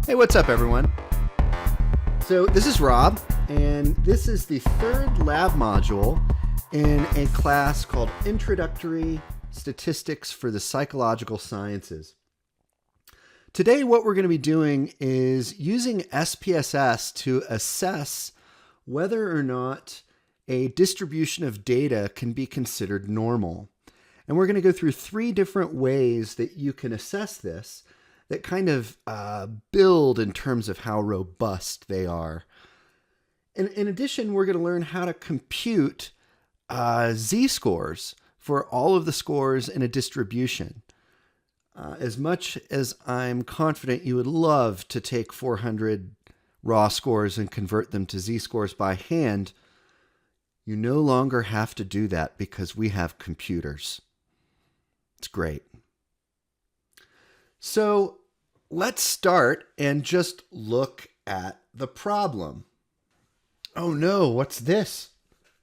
Hey, what's up, everyone? So this is Rob, and this is the third lab module in a class called Introductory Statistics for the Psychological Sciences. Today, what we're going to be doing is using SPSS to assess whether or not a distribution of data can be considered normal. And we're going to go through three different ways that you can assess this that kind of build in terms of how robust they are. And in addition, we're going to learn how to compute z-scores for all of the scores in a distribution. As much as I'm confident you would love to take 400 raw scores and convert them to z-scores by hand, you no longer have to do that because we have computers. It's great. So let's start and just look at the problem. Oh no, what's this?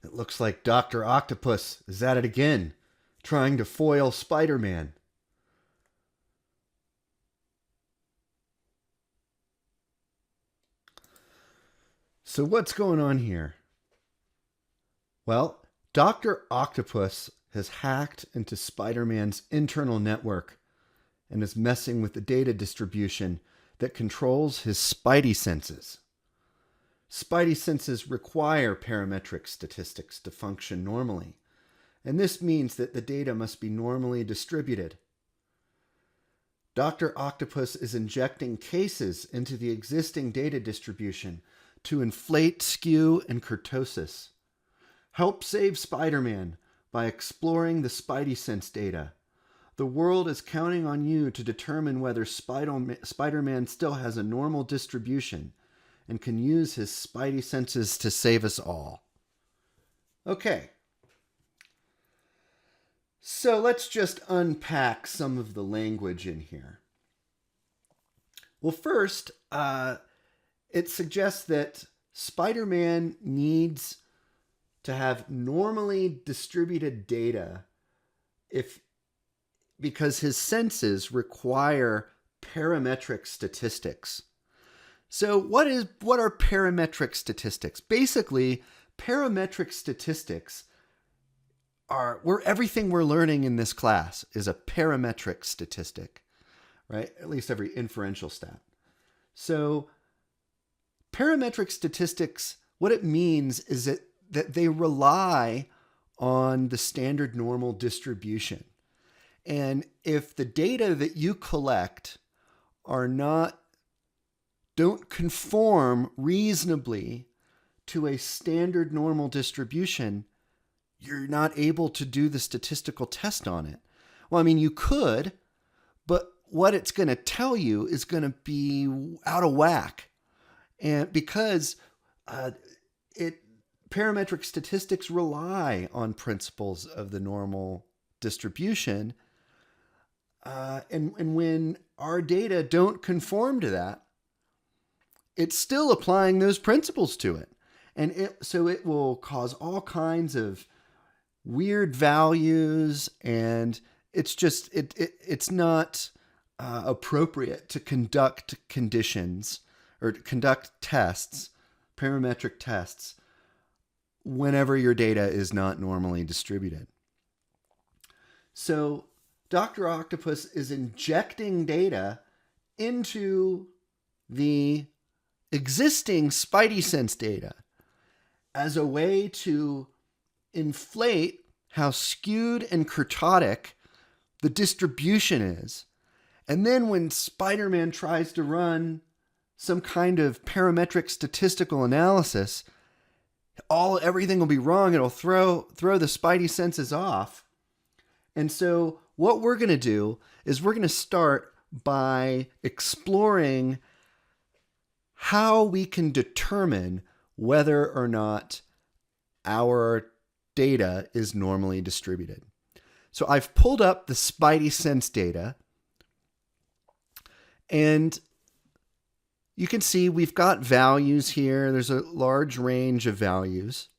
It looks like Dr. Octopus is at it again, trying to foil Spider-Man. So what's going on here? Well, Dr. Octopus has hacked into Spider-Man's internal network and is messing with the data distribution that controls his spidey senses. Spidey senses require parametric statistics to function normally, and this means that the data must be normally distributed. Dr. Octopus is injecting cases into the existing data distribution to inflate skew and kurtosis. Help save Spider-Man by exploring the spidey sense data. The world is counting on you to determine whether Spider-Man still has a normal distribution and can use his spidey senses to save us all. Okay. So let's just unpack some of the language in here. Well, first, it suggests that Spider-Man needs to have normally distributed data because his senses require parametric statistics. So what are parametric statistics? Basically, parametric statistics are everything we're learning in this class is a parametric statistic, right? At least every inferential stat. So parametric statistics, what it means is that they rely on the standard normal distribution. And if the data that you collect don't conform reasonably to a standard normal distribution, you're not able to do the statistical test on it. Well, I mean, you could, but what it's going to tell you is going to be out of whack. And because parametric statistics rely on principles of the normal distribution, and when our data don't conform to that, it's still applying those principles to it. And so it will cause all kinds of weird values, and it's not appropriate to conduct conditions or to conduct tests, parametric tests, whenever your data is not normally distributed. So Dr. Octopus is injecting data into the existing spidey sense data as a way to inflate how skewed and kurtotic the distribution is. And then when Spider-Man tries to run some kind of parametric statistical analysis, everything will be wrong. It'll throw the spidey senses off. And so what we're going to do is we're going to start by exploring how we can determine whether or not our data is normally distributed. So I've pulled up the spidey sense data, and you can see we've got values here. There's a large range of values.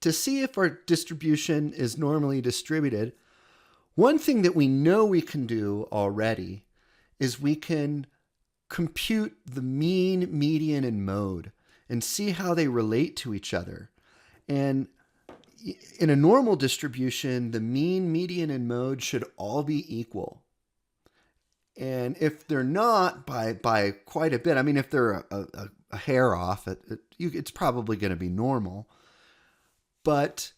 To see if our distribution is normally distributed, one thing that we know we can do already is we can compute the mean, median, and mode and see how they relate to each other. And in a normal distribution, the mean, median, and mode should all be equal. And if they're not by quite a bit, I mean, if they're a hair off, it's probably going to be normal. But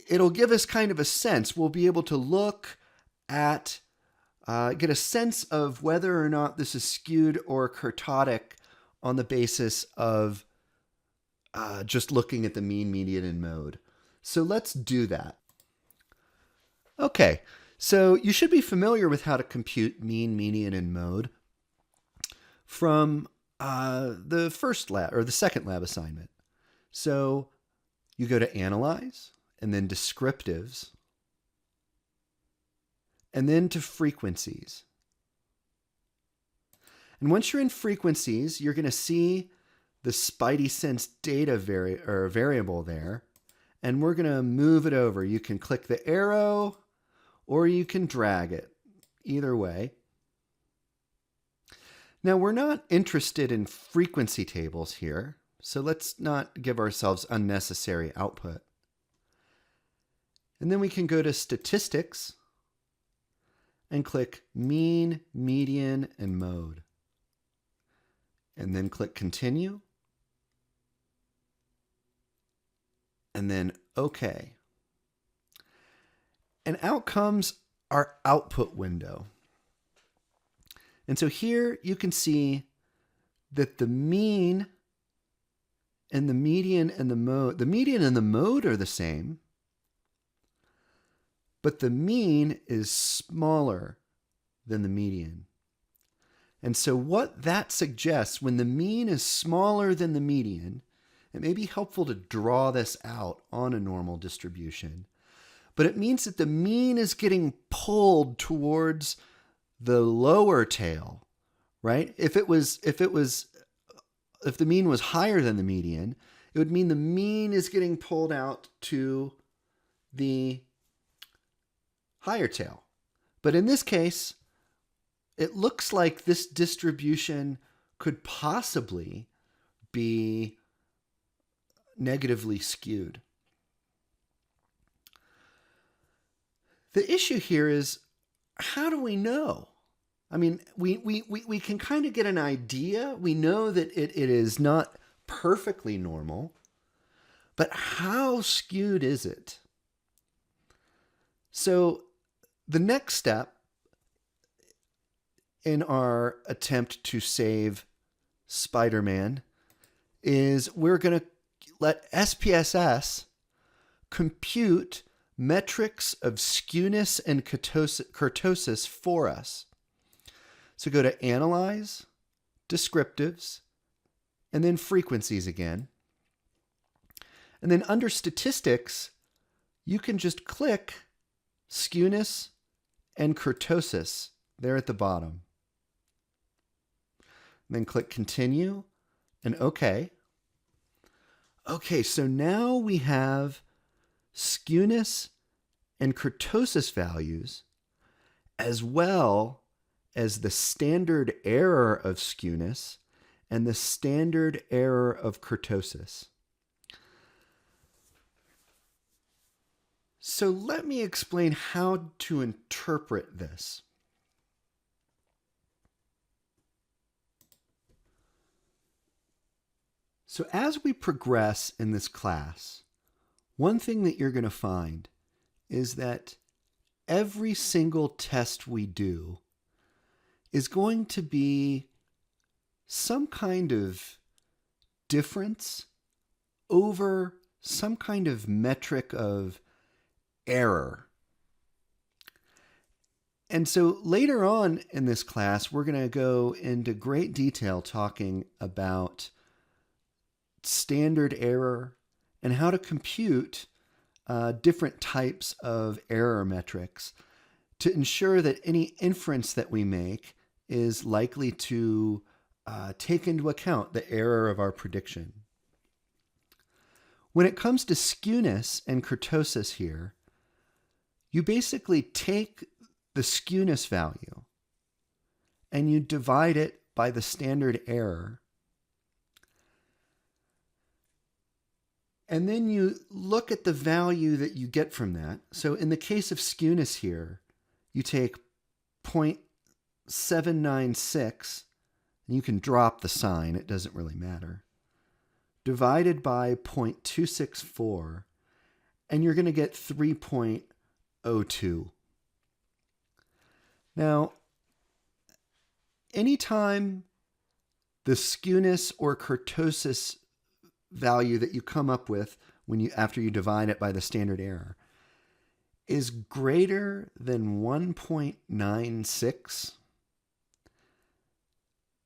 it'll give us kind of a sense. We'll be able to look at, get a sense of whether or not this is skewed or kurtotic on the basis of just looking at the mean, median, and mode. So let's do that. Okay, so you should be familiar with how to compute mean, median, and mode from the first lab or the second lab assignment. So you go to Analyze and then Descriptives and then to Frequencies. And once you're in Frequencies, you're going to see the Spidey Sense data variable there, and we're going to move it over. You can click the arrow or you can drag it, either way. Now, we're not interested in frequency tables here, so let's not give ourselves unnecessary output. And then we can go to Statistics and click Mean, Median, and Mode. And then click Continue. And then OK. And out comes our output window. And so here you can see that the mean and the median and the mode are the same, but the mean is smaller than the median. And so what that suggests, when the mean is smaller than the median, it may be helpful to draw this out on a normal distribution, but it means that the mean is getting pulled towards the lower tail, right? If the mean was higher than the median, it would mean the mean is getting pulled out to the higher tail. But in this case, it looks like this distribution could possibly be negatively skewed. The issue here is, how do we know? I mean, we can kind of get an idea. We know that it is not perfectly normal, but how skewed is it? So the next step in our attempt to save Spider-Man is we're going to let SPSS compute metrics of skewness and kurtosis for us. So go to Analyze, Descriptives, and then Frequencies again. And then under Statistics, you can just click Skewness and Kurtosis there at the bottom. And then click Continue and OK. Okay, so now we have skewness and kurtosis values, as well as the standard error of skewness and the standard error of kurtosis. So let me explain how to interpret this. So as we progress in this class, one thing that you're going to find is that every single test we do is going to be some kind of difference over some kind of metric of error. And so later on in this class, we're going to go into great detail talking about standard error and how to compute different types of error metrics to ensure that any inference that we make is likely to take into account the error of our prediction. When it comes to skewness and kurtosis here, you basically take the skewness value and you divide it by the standard error. And then you look at the value that you get from that. So in the case of skewness here, you take 0.796, and you can drop the sign, it doesn't really matter, divided by 0.264, and you're going to get 3.02. Now, anytime the skewness or kurtosis value that you come up with after you divide it by the standard error is greater than 1.96,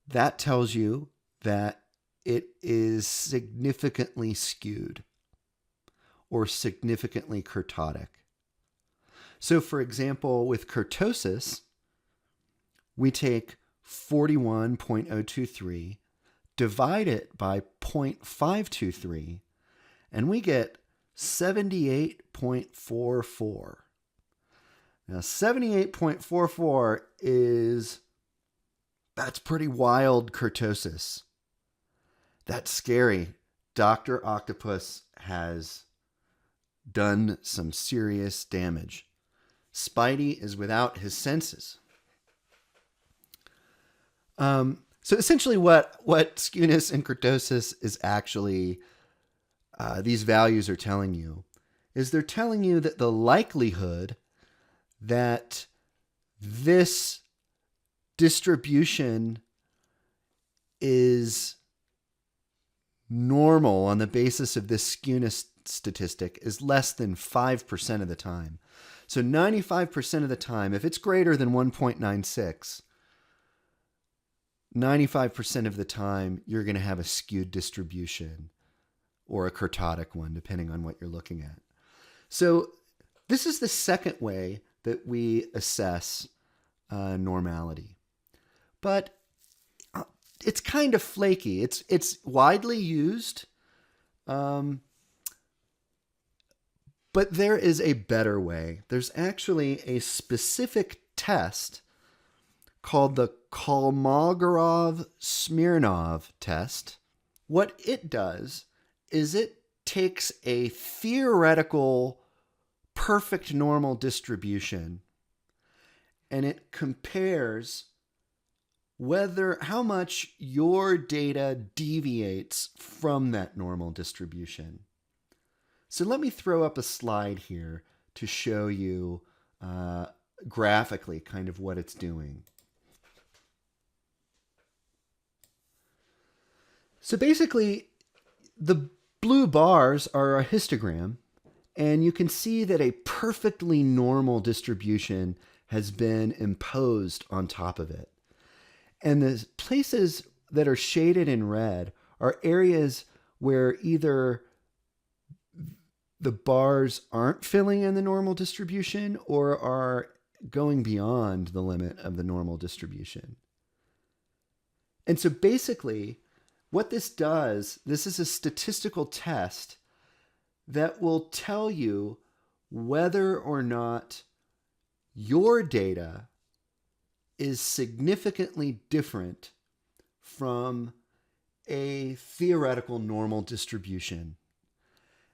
that tells you that it is significantly skewed or significantly kurtotic. So for example, with kurtosis, we take 41.023, divide it by 0.523, and we get 78.44. Now, 78.44 that's pretty wild kurtosis. That's scary. Dr. Octopus has done some serious damage. Spidey is without his senses. So essentially what skewness and kurtosis is actually, these values are telling you, is they're telling you that the likelihood that this distribution is normal on the basis of this skewness statistic is less than 5% of the time. So 95% of the time, if it's greater than 1.96, 95% of the time, you're going to have a skewed distribution or a kurtotic one, depending on what you're looking at. So this is the second way that we assess normality. But it's kind of flaky. It's widely used, but there is a better way. There's actually a specific test called the Kolmogorov-Smirnov test. What it does is it takes a theoretical perfect normal distribution and it compares how much your data deviates from that normal distribution. So let me throw up a slide here to show you graphically kind of what it's doing. So basically, the blue bars are a histogram, and you can see that a perfectly normal distribution has been imposed on top of it. And the places that are shaded in red are areas where either the bars aren't filling in the normal distribution or are going beyond the limit of the normal distribution. And so basically, what this does, this is a statistical test that will tell you whether or not your data is significantly different from a theoretical normal distribution.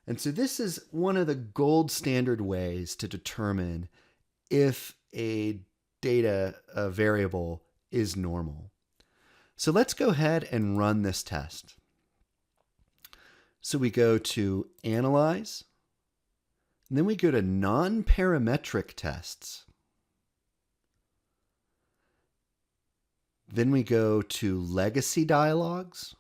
And so this is one of the gold standard ways to determine if a variable is normal. So let's go ahead and run this test. So we go to Analyze, and then we go to Non-Parametric Tests. Then we go to Legacy Dialogues.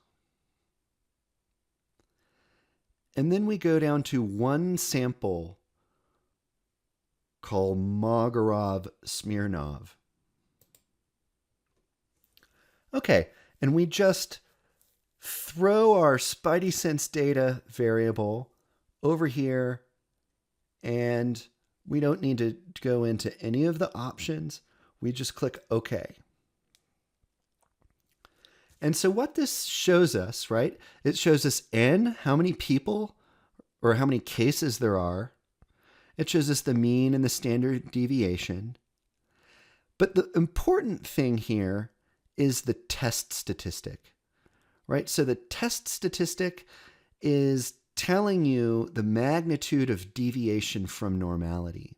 And then we go down to one sample called Kolmogorov-Smirnov. Okay, and we just throw our Spidey Sense data variable over here, and we don't need to go into any of the options. We just click OK. And so what this shows us, right? It shows us N, how many people or how many cases there are. It shows us the mean and the standard deviation. But the important thing here is the test statistic, right? So the test statistic is telling you the magnitude of deviation from normality.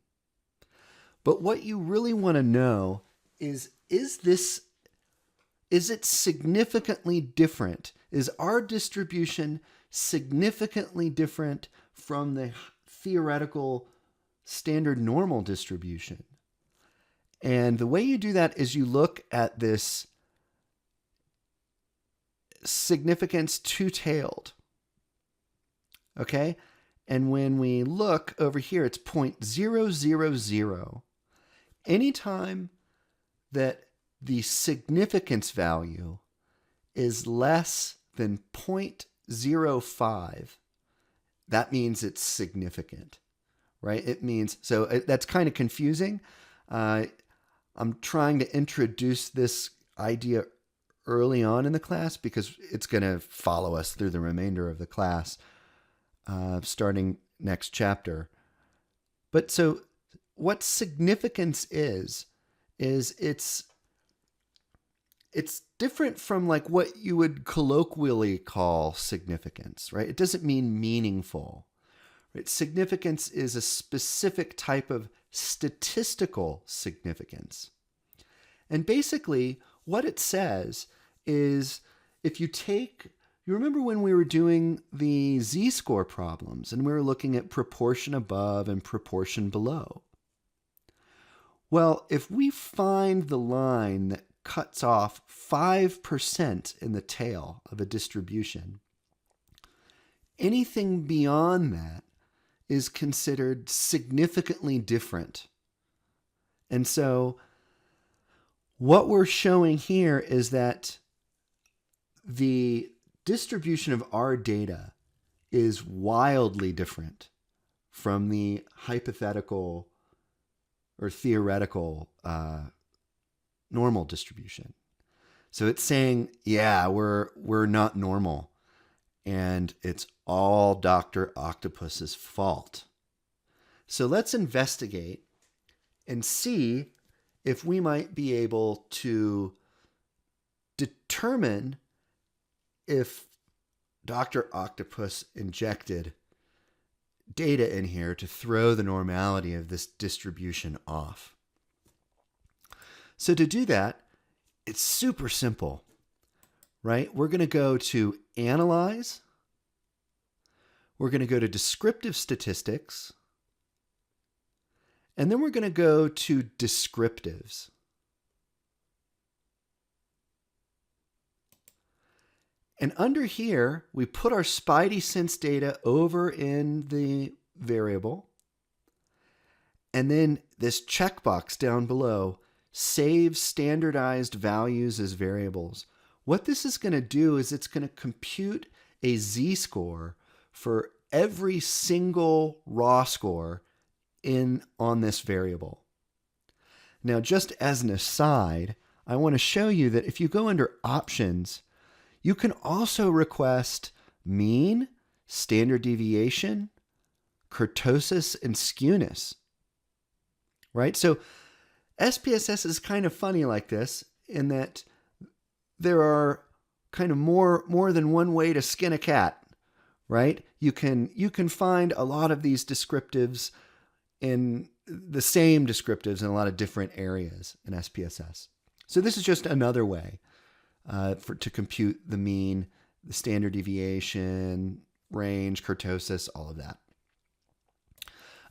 But what you really want to know is it significantly different? Is our distribution significantly different from the theoretical standard normal distribution? And the way you do that is you look at this significance two-tailed. Okay? And when we look over here, it's 0.000. Anytime that the significance value is less than 0.05, that means it's significant, right? It means, so that's kind of confusing. I'm trying to introduce this idea early on in the class because it's going to follow us through the remainder of the class, starting next chapter. But so what significance is it's different from like what you would colloquially call significance, right? It doesn't mean meaningful, right? Significance is a specific type of statistical significance. And basically what it says is if you remember when we were doing the z-score problems and we were looking at proportion above and proportion below. Well, if we find the line that cuts off 5% in the tail of a distribution, anything beyond that is considered significantly different. And so what we're showing here is that the distribution of our data is wildly different from the hypothetical or theoretical normal distribution. So it's saying, yeah, we're not normal, and it's all Dr. Octopus's fault. So let's investigate and see if we might be able to determine if Dr. Octopus injected data in here to throw the normality of this distribution off. So to do that, it's super simple, right? We're going to go to Analyze. We're going to go to Descriptive Statistics. And then we're going to go to Descriptives. And under here, we put our Spidey Sense data over in the variable. And then this checkbox down below, Save Standardized Values as Variables. What this is going to do is it's going to compute a z-score for every single raw score on this variable. Now, just as an aside, I want to show you that if you go under Options, you can also request mean, standard deviation, kurtosis, and skewness, right? So SPSS is kind of funny like this in that there are kind of more than one way to skin a cat, right? You can find a lot of these descriptives in the same descriptives in a lot of different areas in SPSS. So this is just another way to compute the mean, the standard deviation, range, kurtosis, all of that.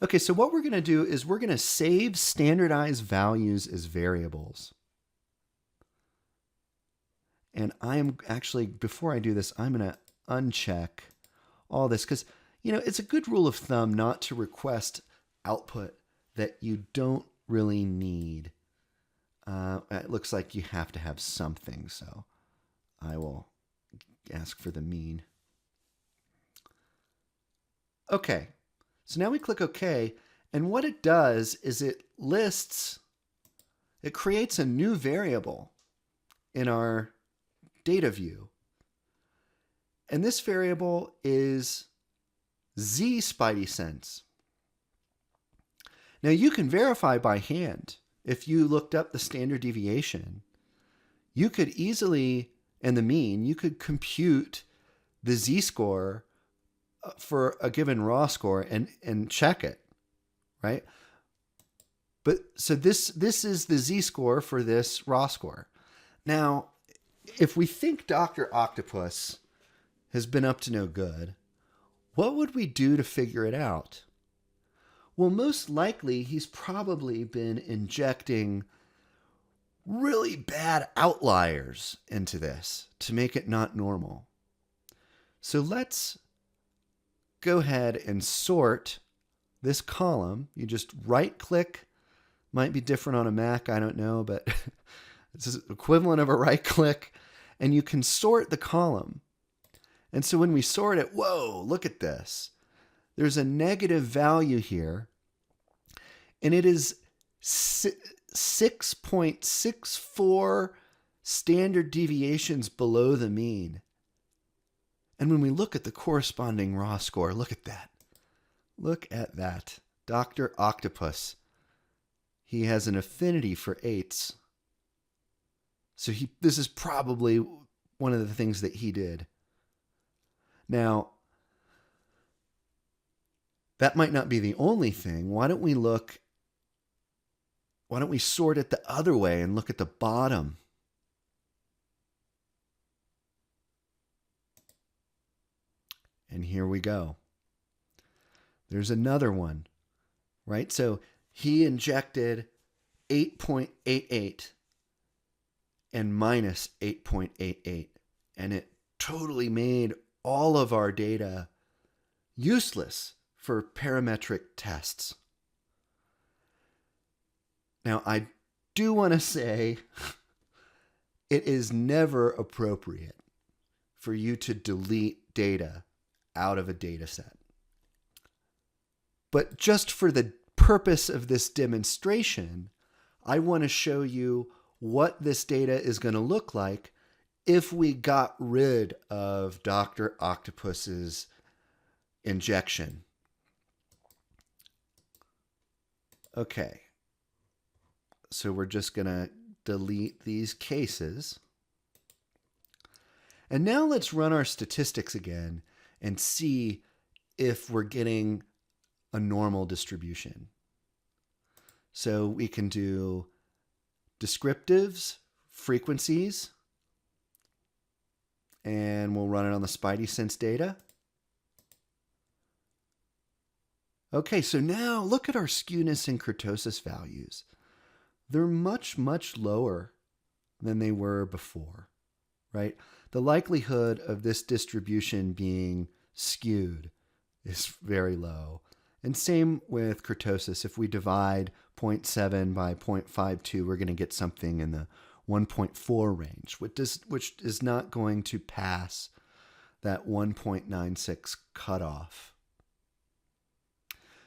Okay, so what we're going to do is we're going to save standardized values as variables. And I am actually, before I do this, I'm going to uncheck all this because, it's a good rule of thumb not to request output that you don't really need. It looks like you have to have something, so I will ask for the mean. Okay, so now we click OK, and what it does is it creates a new variable in our data view. And this variable is Z Spidey Sense. Now you can verify by hand. If you looked up the standard deviation, you could easily, and the mean, you could compute the z-score for a given raw score and check it, right? But so this is the z-score for this raw score. Now, if we think Dr. Octopus has been up to no good, what would we do to figure it out? Well, most likely he's probably been injecting really bad outliers into this to make it not normal. So let's go ahead and sort this column. You just right click, might be different on a Mac, I don't know, but it's the equivalent of a right click, and you can sort the column. And so when we sort it, whoa, look at this. There's a negative value here, and it is 6.64 standard deviations below the mean. And when we look at the corresponding raw score, look at that. Look at that. Dr. Octopus. He has an affinity for 8s. So this is probably one of the things that he did. Now, that might not be the only thing. Why don't we sort it the other way and look at the bottom? And here we go. There's another one, right? So he injected 8.88 and minus 8.88, and it totally made all of our data useless for parametric tests. Now, I do want to say it is never appropriate for you to delete data out of a data set. But just for the purpose of this demonstration, I want to show you what this data is going to look like if we got rid of Dr. Octopus's injection. Okay, so we're just going to delete these cases. And now let's run our statistics again and see if we're getting a normal distribution. So we can do descriptives, frequencies, and we'll run it on the Spidey Sense data. Okay, so now look at our skewness and kurtosis values. They're much, much lower than they were before, right? The likelihood of this distribution being skewed is very low. And same with kurtosis. If we divide 0.7 by 0.52, we're going to get something in the 1.4 range, which is not going to pass that 1.96 cutoff.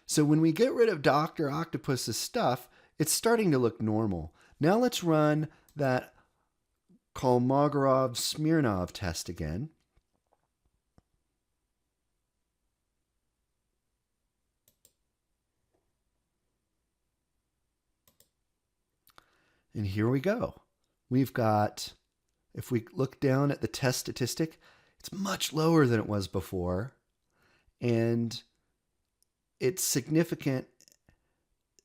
So when we get rid of Dr. Octopus's stuff, it's starting to look normal. Now let's run that Kolmogorov-Smirnov test again. And here we go. We've got, if we look down at the test statistic, it's much lower than it was before. And its significant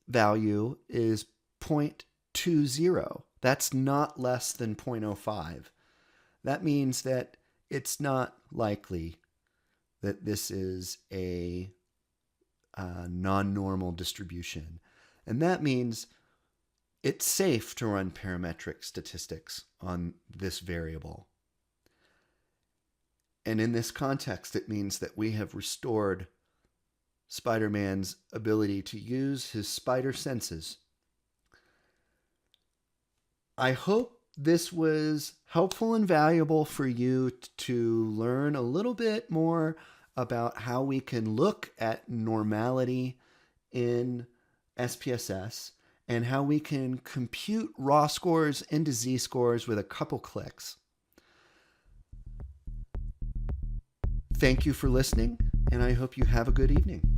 value is 0.20. That's not less than 0.05. That means that it's not likely that this is a non-normal distribution. And that means it's safe to run parametric statistics on this variable. And in this context, it means that we have restored Spider-Man's ability to use his spider senses. I hope this was helpful and valuable for you to learn a little bit more about how we can look at normality in SPSS and how we can compute raw scores into z-scores with a couple clicks. Thank you for listening, and I hope you have a good evening.